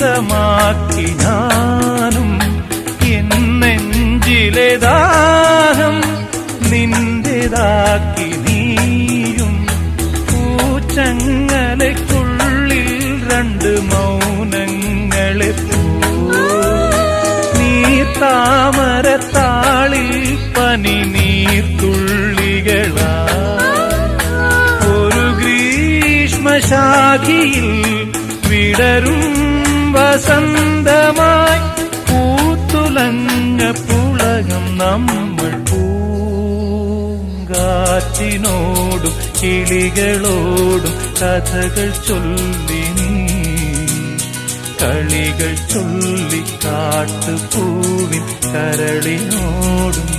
സ്വന്തമാക്കി ഞാനും എന്നെഞ്ചിലെ ദാഹം നിന്റേതാക്കി നീയും പൂച്ചങ്ങലയ്ക്കുള്ളിൽ രണ്ട് മൗനങ്ങളെ താമരത്താളിൽ പനി നീർത്തുള്ളികളാ ഒരു ഗ്രീഷ്മശാഖിയിൽ വിടരും വസന്തമായി പൂത്തുലഞ്ഞ പുളകം നമ്മൾ പൂങ്കാറ്റിനോടും കിളികളോടും കഥകൾ ചൊല്ലി കളികൾ ചൊല്ലി കാട്ടുപൂവിൻ കരളിനോടും